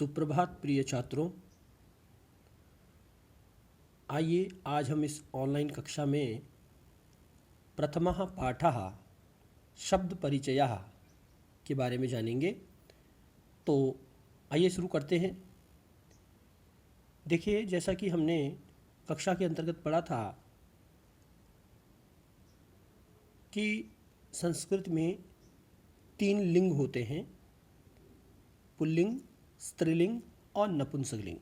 सुप्रभात प्रिय छात्रों। आइए आज हम इस ऑनलाइन कक्षा में प्रथमः पाठः शब्द परिचयः के बारे में जानेंगे। तो आइए शुरू करते हैं। देखिए, जैसा कि हमने कक्षा के अंतर्गत पढ़ा था कि संस्कृत में 3 लिंग होते हैं, पुल्लिंग, स्त्रीलिंग और नपुंसकलिंग।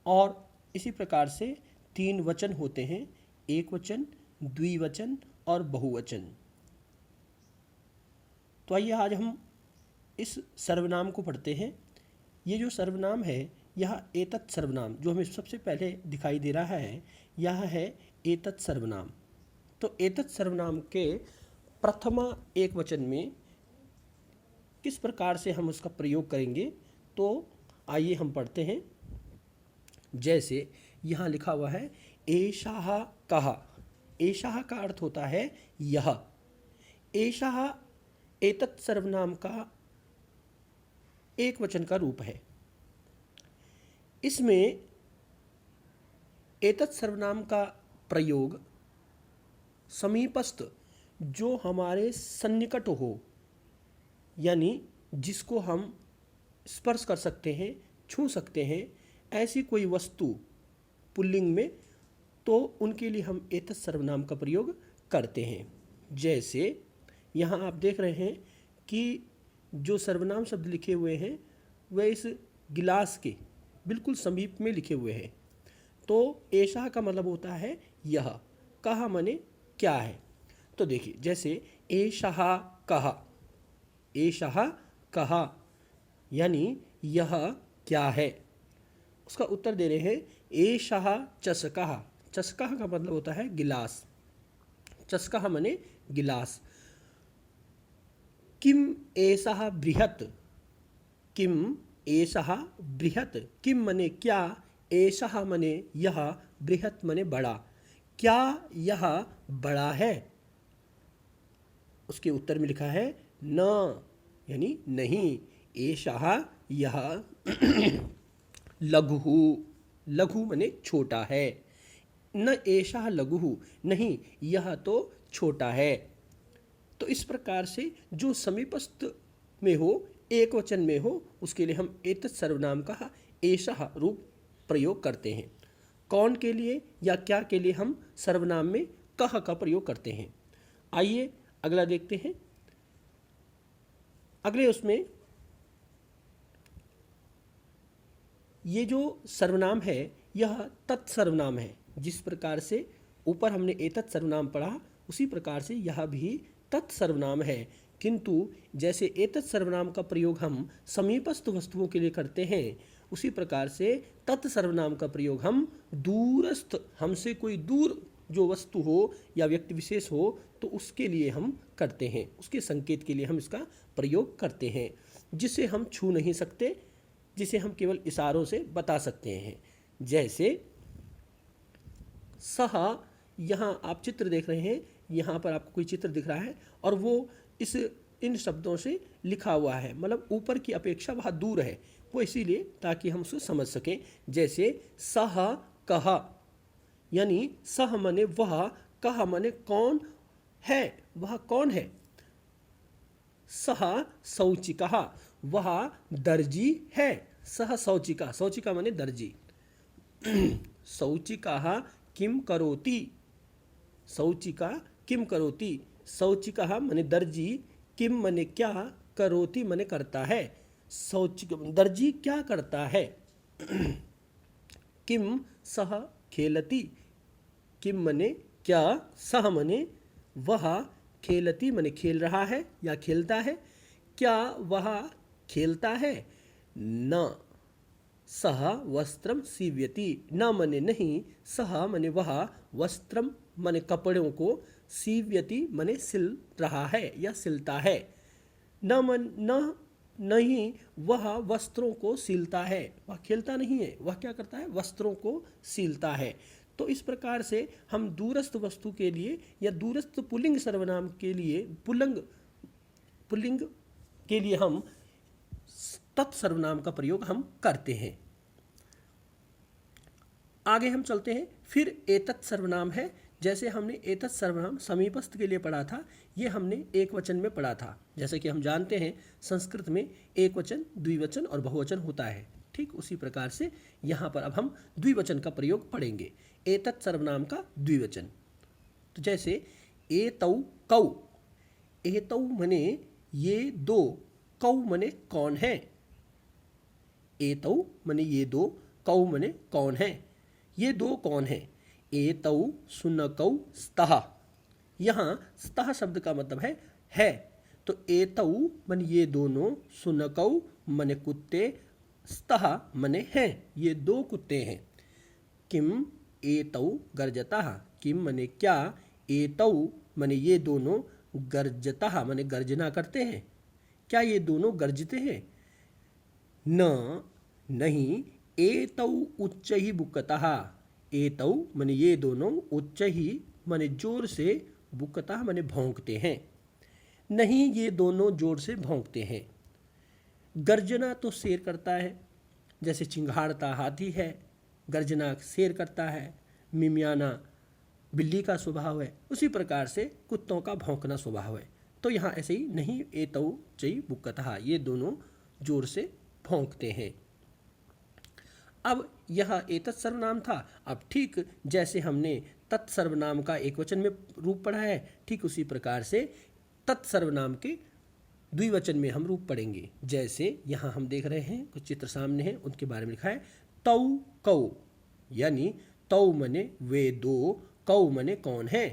और इसी प्रकार से 3 वचन होते हैं, एक वचन, द्विवचन और बहुवचन। तो आइए आज हम इस सर्वनाम को पढ़ते हैं। ये जो सर्वनाम है यह एतत् सर्वनाम जो हमें सबसे पहले दिखाई दे रहा है, यह है एतत् सर्वनाम। तो एतत् सर्वनाम के प्रथमा एक वचन में किस प्रकार से हम उसका प्रयोग करेंगे, तो आइए हम पढ़ते हैं। जैसे यहाँ लिखा हुआ है एषः कः। एषः का अर्थ होता है यह। एषः एतत् सर्वनाम का एक वचन का रूप है। इसमें एतत् सर्वनाम का प्रयोग समीपस्थ, जो हमारे सन्निकट हो, यानी जिसको हम स्पर्श कर सकते हैं, छू सकते हैं, ऐसी कोई वस्तु पुल्लिंग में, तो उनके लिए हम एतत् सर्वनाम का प्रयोग करते हैं। जैसे यहाँ आप देख रहे हैं कि जो सर्वनाम शब्द लिखे हुए हैं वह इस गिलास के बिल्कुल समीप में लिखे हुए हैं। तो ऐसा का मतलब होता है यह, कहा माने क्या है। तो देखिए, जैसे एषः कः, एषः कः यानी यह क्या है। उसका उत्तर दे रहे हैं एषः चषकः। चषकः का मतलब होता है गिलास। चषकः माने गिलास। किम एषः बृहत्। किम एषः बृहत्। किम माने क्या, एषः माने यह, बृहत् माने बड़ा। क्या यह बड़ा है। उसके उत्तर में लिखा है न, यानी नहीं। एषः यह लघुः। लघु माने छोटा है। न एषः लघुः, नहीं यह तो छोटा है। तो इस प्रकार से जो समीपस्थ में हो, एक वचन में हो, उसके लिए हम एतत् सर्वनाम का एषः रूप प्रयोग करते हैं। कौन के लिए या क्या के लिए हम सर्वनाम में कह का प्रयोग करते हैं। आइए अगला देखते हैं। अगले उसमें ये जो सर्वनाम है यह तत्सर्वनाम है। जिस प्रकार से ऊपर हमने एतत् सर्वनाम पढ़ा, उसी प्रकार से यह भी तत्सर्वनाम है। किंतु जैसे एतत् सर्वनाम का प्रयोग हम समीपस्थ वस्तुओं के लिए करते हैं, उसी प्रकार से तत्सर्वनाम का प्रयोग हम दूरस्थ, हमसे कोई दूर जो वस्तु हो या व्यक्ति विशेष हो, तो उसके लिए हम करते हैं, उसके संकेत के लिए हम इसका प्रयोग करते हैं, जिसे हम छू नहीं सकते, जिसे हम केवल इशारों से बता सकते हैं। जैसे सह, यहाँ आप चित्र देख रहे हैं, यहाँ पर आपको कोई चित्र दिख रहा है और वो इन शब्दों से लिखा हुआ है, मतलब ऊपर की अपेक्षा वह दूर है, वो इसीलिए ताकि हम उसे समझ सकें। जैसे सह कह, यानी सह माने वह, कह माने कौन है, वह कौन है। सह शौचिकः, वह दर्जी है। सह शौचिका, शौचिका माने दर्जी। शौचिकः किम करोति। शौचिका किम करोति। शौचिकः माने दर्जी, किम माने क्या, करोति माने करता है। शौचिक दर्जी क्या करता है। किम सह खेलति। किम माने क्या, सह माने वह, खेलति माने खेल रहा है या खेलता है। क्या वह खेलता है। न सह वस्त्रम सीव्यति। न माने नहीं, सह माने वह, वस्त्रम माने कपड़ों को, सीव्यति माने सिल रहा है या सिलता है। नहीं वह वस्त्रों को सीलता है, वह खेलता नहीं है, वह क्या करता है, वस्त्रों को सीलता है। तो इस प्रकार से हम दूरस्थ वस्तु के लिए या दूरस्थ पुल्लिंग सर्वनाम के लिए, पुल्लिंग के लिए हम तत्सर्वनाम का प्रयोग हम करते हैं। आगे हम चलते हैं। फिर एतत् सर्वनाम है। जैसे हमने एतत् सर्वनाम समीपस्थ के लिए पढ़ा था, ये हमने एक वचन में पढ़ा था। जैसे कि हम जानते हैं संस्कृत में एक वचन, द्विवचन और बहुवचन होता है। ठीक उसी प्रकार से यहाँ पर अब हम द्विवचन का प्रयोग पढ़ेंगे। एतत् सर्वनाम का द्विवचन, तो जैसे एतौ कौ। एतौ मने ये दो, कौ मने कौन है। एतौ मने ये दो, कौ मने कौन है। ये दो कौन है। एतौ शुनकौ स्तः। यहाँ स्तः शब्द का मतलब है। तो एतौ मन ये दोनों, शुनकौ मने कुत्ते, स्तः मने हैं, ये दो कुत्ते हैं। किम एतौ गर्जतः। किम मने क्या, एतौ मने ये दोनों, गर्जतः मने गर्जना करते हैं। क्या ये दोनों गर्जते हैं। न नहीं, एतौ उच्चैः बुक्कतः। एतौ मने ये दोनों, उच्चैः मने जोर से, बुक्कतः मने भौंकते हैं। नहीं, ये दोनों जोर से भौंकते हैं। गर्जना तो शेर करता है, जैसे चिंघाड़ता हाथी है, गर्जना शेर करता है। मिमियाना बिल्ली का स्वभाव है। उसी प्रकार से कुत्तों का भौंकना स्वभाव है। तो यहाँ ऐसे ही नहीं, एतौ चैः बुक्कतः, ये दोनों जोर से भौंकते हैं। अब यह एतत् सर्वनाम था। अब ठीक जैसे हमने तत्सर्वनाम का एक वचन में रूप पढ़ा है, ठीक उसी प्रकार से तत्सर्वनाम के द्विवचन में हम रूप पढ़ेंगे। जैसे यहाँ हम देख रहे हैं, कुछ चित्र सामने हैं, उनके बारे में लिखा है। तौ कौ, यानी तौ मने वे दो, कौ मने कौन है।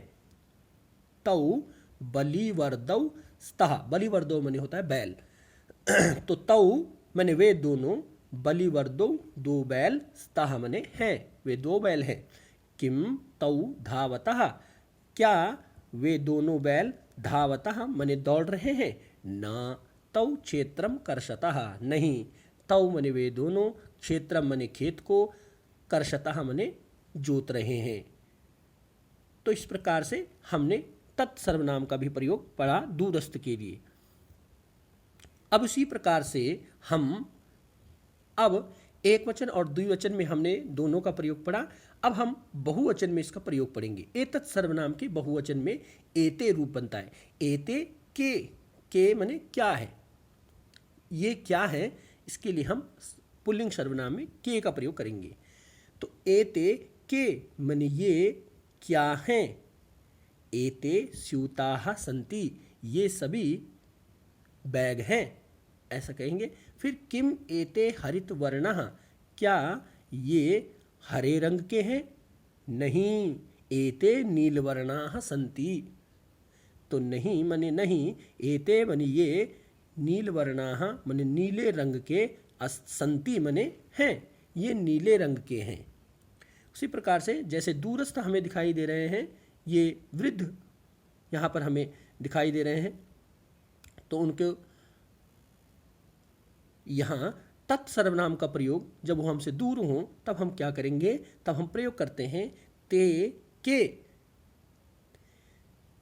तौ बलिवर्दौ स्तः। बलिवर्दौ मने होता है बैल। तो तौ मने वे दोनों, बलिवर्दौ दो बैल, स्तः मने हैं, वे दो बैल हैं। किम तौ धावतः। क्या वे दोनों बैल, धावतः मने दौड़ रहे हैं। न तौ क्षेत्रम कर्षतः। नहीं, तौ मने वे दोनों, क्षेत्रम मने खेत को, कर्षतः मने जोत रहे हैं। तो इस प्रकार से हमने तत्सर्वनाम का भी प्रयोग पढ़ा दूरस्थ के लिए। अब इसी प्रकार से हम अब एक वचन और द्विवचन में हमने दोनों का प्रयोग पढ़ा। अब हम बहुवचन में इसका प्रयोग पढ़ेंगे। एतत् सर्वनाम के बहुवचन में एते रूप बनता है। एते के मने क्या है, ये क्या है, इसके लिए हम पुल्लिंग सर्वनाम में के का प्रयोग करेंगे। तो एते के मने ये क्या हैं। एते स्यूताः सन्ति, ये सभी बैग हैं, ऐसा कहेंगे। फिर किम एते हरित वर्णः, क्या ये हरे रंग के हैं। नहीं, एते नीलवर्णाः सन्ति। तो नहीं मने नहीं, एते मने ये, नीलवर्णाः मने नीले रंग के, सन्ति मने हैं, ये नीले रंग के हैं। उसी प्रकार से जैसे दूरस्थ हमें दिखाई दे रहे हैं, ये वृद्ध यहाँ पर हमें दिखाई दे रहे हैं, तो उनको यहाँ तत्सर्वनाम का प्रयोग जब वो हमसे दूर हों तब हम क्या करेंगे, तब हम प्रयोग करते हैं ते के,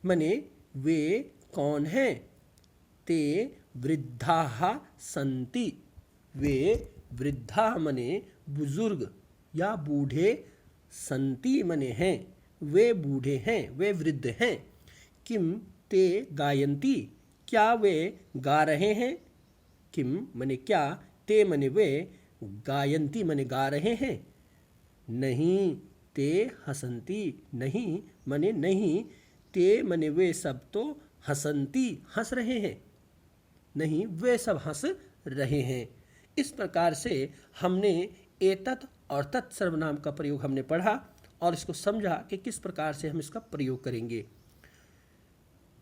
मने वे कौन हैं। ते वृद्धाः सन्ति, वे वृद्धा मने बुजुर्ग या बूढ़े, सन्ति मने हैं, वे बूढ़े हैं, वे वृद्ध हैं। किम ते गायन्ति, क्या वे गा रहे हैं। किम मने क्या, ते मने वे, गायन्ति मने गा रहे हैं। नहीं, ते हसन्ति, नहीं मने नहीं, ते मने वे सब तो, हसन्ति हंस रहे हैं, नहीं वे सब हंस रहे हैं। इस प्रकार से हमने एतत् और तत् सर्वनाम का प्रयोग हमने पढ़ा और इसको समझा कि किस प्रकार से हम इसका प्रयोग करेंगे।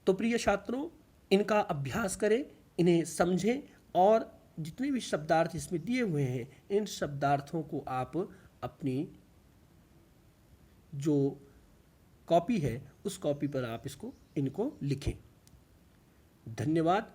तो प्रिय छात्रों, इनका अभ्यास करें, इन्हें समझें और जितने भी शब्दार्थ इसमें दिए हुए हैं, इन शब्दार्थों को आप अपनी जो कॉपी है उस कॉपी पर आप इनको लिखें। धन्यवाद।